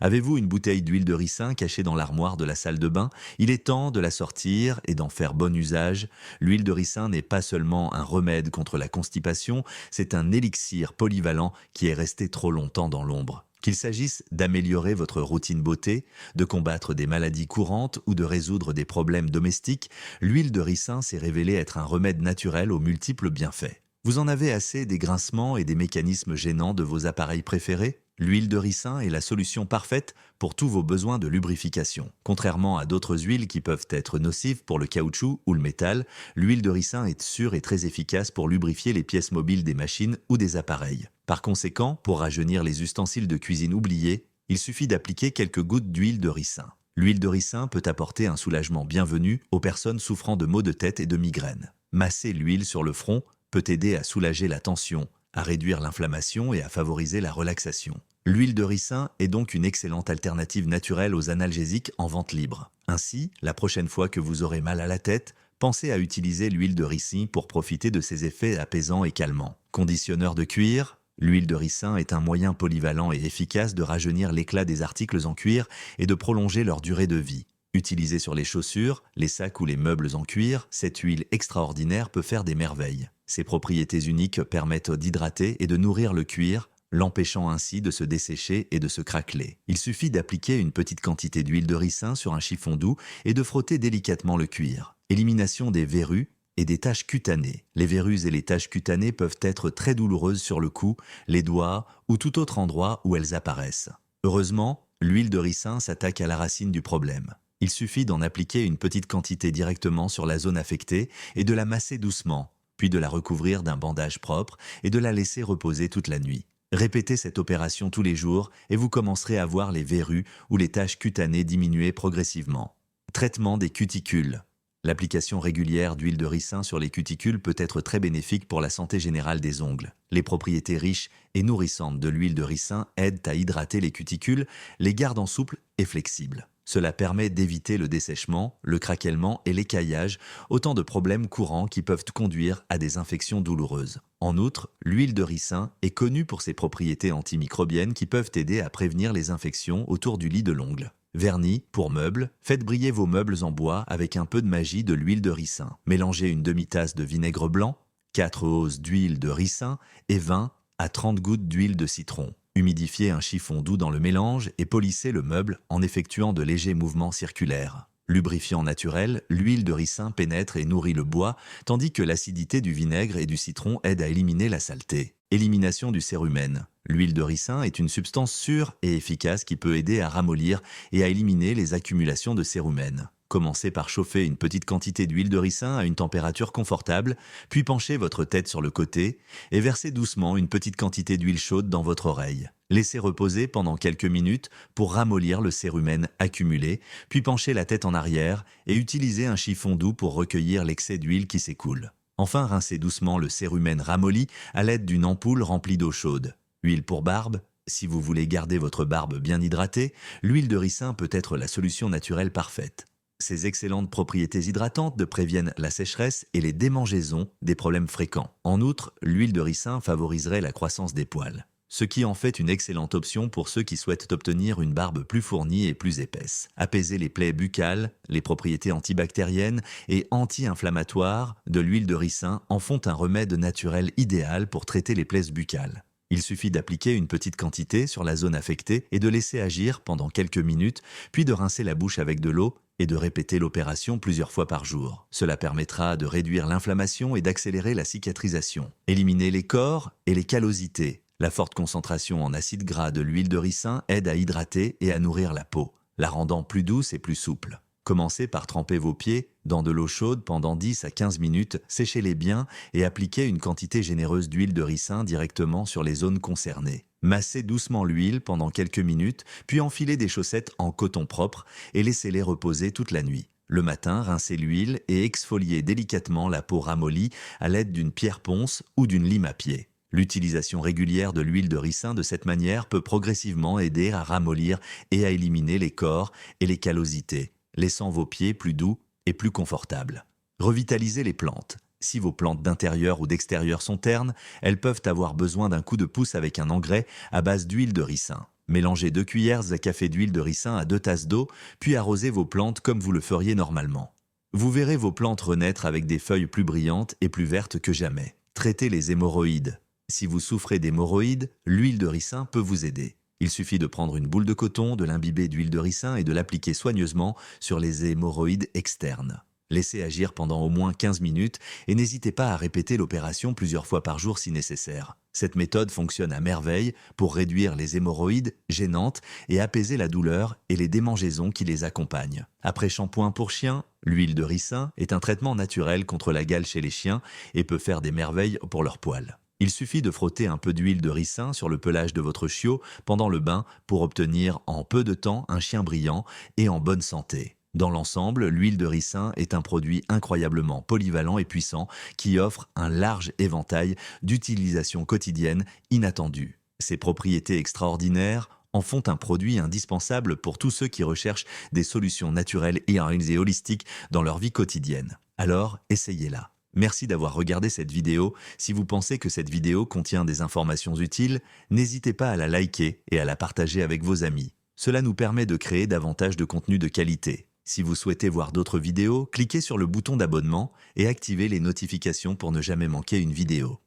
Avez-vous une bouteille d'huile de ricin cachée dans l'armoire de la salle de bain? Il est temps de la sortir et d'en faire bon usage. L'huile de ricin n'est pas seulement un remède contre la constipation, c'est un élixir polyvalent qui est resté trop longtemps dans l'ombre. Qu'il s'agisse d'améliorer votre routine beauté, de combattre des maladies courantes ou de résoudre des problèmes domestiques, l'huile de ricin s'est révélée être un remède naturel aux multiples bienfaits. Vous en avez assez des grincements et des mécanismes gênants de vos appareils préférés? L'huile de ricin est la solution parfaite pour tous vos besoins de lubrification. Contrairement à d'autres huiles qui peuvent être nocives pour le caoutchouc ou le métal, l'huile de ricin est sûre et très efficace pour lubrifier les pièces mobiles des machines ou des appareils. Par conséquent, pour rajeunir les ustensiles de cuisine oubliés, il suffit d'appliquer quelques gouttes d'huile de ricin. L'huile de ricin peut apporter un soulagement bienvenu aux personnes souffrant de maux de tête et de migraines. Masser l'huile sur le front peut aider à soulager la tension, à réduire l'inflammation et à favoriser la relaxation. L'huile de ricin est donc une excellente alternative naturelle aux analgésiques en vente libre. Ainsi, la prochaine fois que vous aurez mal à la tête, pensez à utiliser l'huile de ricin pour profiter de ses effets apaisants et calmants. Conditionneur de cuir, l'huile de ricin est un moyen polyvalent et efficace de rajeunir l'éclat des articles en cuir et de prolonger leur durée de vie. Utilisée sur les chaussures, les sacs ou les meubles en cuir, cette huile extraordinaire peut faire des merveilles. Ses propriétés uniques permettent d'hydrater et de nourrir le cuir, l'empêchant ainsi de se dessécher et de se craqueler. Il suffit d'appliquer une petite quantité d'huile de ricin sur un chiffon doux et de frotter délicatement le cuir. Élimination des verrues et des taches cutanées. Les verrues et les taches cutanées peuvent être très douloureuses sur le cou, les doigts ou tout autre endroit où elles apparaissent. Heureusement, l'huile de ricin s'attaque à la racine du problème. Il suffit d'en appliquer une petite quantité directement sur la zone affectée et de la masser doucement, puis de la recouvrir d'un bandage propre et de la laisser reposer toute la nuit. Répétez cette opération tous les jours et vous commencerez à voir les verrues ou les taches cutanées diminuer progressivement. Traitement des cuticules. L'application régulière d'huile de ricin sur les cuticules peut être très bénéfique pour la santé générale des ongles. Les propriétés riches et nourrissantes de l'huile de ricin aident à hydrater les cuticules, les gardant souples et flexibles. Cela permet d'éviter le dessèchement, le craquellement et l'écaillage, autant de problèmes courants qui peuvent conduire à des infections douloureuses. En outre, l'huile de ricin est connue pour ses propriétés antimicrobiennes qui peuvent aider à prévenir les infections autour du lit de l'ongle. Vernis, pour meubles, faites briller vos meubles en bois avec un peu de magie de l'huile de ricin. Mélangez une demi-tasse de vinaigre blanc, 4 onces d'huile de ricin et 20 à 30 gouttes d'huile de citron. Humidifiez un chiffon doux dans le mélange et polissez le meuble en effectuant de légers mouvements circulaires. Lubrifiant naturel, l'huile de ricin pénètre et nourrit le bois, tandis que l'acidité du vinaigre et du citron aide à éliminer la saleté. Élimination du cérumen. L'huile de ricin est une substance sûre et efficace qui peut aider à ramollir et à éliminer les accumulations de cérumen. Commencez par chauffer une petite quantité d'huile de ricin à une température confortable, puis penchez votre tête sur le côté et versez doucement une petite quantité d'huile chaude dans votre oreille. Laissez reposer pendant quelques minutes pour ramollir le cérumen accumulé, puis penchez la tête en arrière et utilisez un chiffon doux pour recueillir l'excès d'huile qui s'écoule. Enfin, rincez doucement le cérumen ramolli à l'aide d'une ampoule remplie d'eau chaude. Huile pour barbe. Si vous voulez garder votre barbe bien hydratée, l'huile de ricin peut être la solution naturelle parfaite. Ces excellentes propriétés hydratantes préviennent la sécheresse et les démangeaisons, des problèmes fréquents. En outre, l'huile de ricin favoriserait la croissance des poils, ce qui en fait une excellente option pour ceux qui souhaitent obtenir une barbe plus fournie et plus épaisse. Apaiser les plaies buccales, les propriétés antibactériennes et anti-inflammatoires de l'huile de ricin en font un remède naturel idéal pour traiter les plaies buccales. Il suffit d'appliquer une petite quantité sur la zone affectée et de laisser agir pendant quelques minutes, puis de rincer la bouche avec de l'eau et de répéter l'opération plusieurs fois par jour. Cela permettra de réduire l'inflammation et d'accélérer la cicatrisation. Éliminer les cors et les callosités. La forte concentration en acides gras de l'huile de ricin aide à hydrater et à nourrir la peau, la rendant plus douce et plus souple. Commencez par tremper vos pieds dans de l'eau chaude pendant 10 à 15 minutes, séchez-les bien et appliquez une quantité généreuse d'huile de ricin directement sur les zones concernées. Massez doucement l'huile pendant quelques minutes, puis enfilez des chaussettes en coton propre et laissez-les reposer toute la nuit. Le matin, rincez l'huile et exfoliez délicatement la peau ramollie à l'aide d'une pierre ponce ou d'une lime à pied. L'utilisation régulière de l'huile de ricin de cette manière peut progressivement aider à ramollir et à éliminer les cors et les callosités, laissant vos pieds plus doux et plus confortables. Revitalisez les plantes. Si vos plantes d'intérieur ou d'extérieur sont ternes, elles peuvent avoir besoin d'un coup de pouce avec un engrais à base d'huile de ricin. Mélangez 2 cuillères à café d'huile de ricin à 2 tasses d'eau, puis arrosez vos plantes comme vous le feriez normalement. Vous verrez vos plantes renaître avec des feuilles plus brillantes et plus vertes que jamais. Traitez les hémorroïdes. Si vous souffrez d'hémorroïdes, l'huile de ricin peut vous aider. Il suffit de prendre une boule de coton, de l'imbiber d'huile de ricin et de l'appliquer soigneusement sur les hémorroïdes externes. Laissez agir pendant au moins 15 minutes et n'hésitez pas à répéter l'opération plusieurs fois par jour si nécessaire. Cette méthode fonctionne à merveille pour réduire les hémorroïdes gênantes et apaiser la douleur et les démangeaisons qui les accompagnent. Après shampoing pour chiens, l'huile de ricin est un traitement naturel contre la gale chez les chiens et peut faire des merveilles pour leurs poils. Il suffit de frotter un peu d'huile de ricin sur le pelage de votre chiot pendant le bain pour obtenir en peu de temps un chien brillant et en bonne santé. Dans l'ensemble, l'huile de ricin est un produit incroyablement polyvalent et puissant qui offre un large éventail d'utilisations quotidiennes inattendues. Ses propriétés extraordinaires en font un produit indispensable pour tous ceux qui recherchent des solutions naturelles et holistiques dans leur vie quotidienne. Alors, essayez-la. Merci d'avoir regardé cette vidéo. Si vous pensez que cette vidéo contient des informations utiles, n'hésitez pas à la liker et à la partager avec vos amis. Cela nous permet de créer davantage de contenu de qualité. Si vous souhaitez voir d'autres vidéos, cliquez sur le bouton d'abonnement et activez les notifications pour ne jamais manquer une vidéo.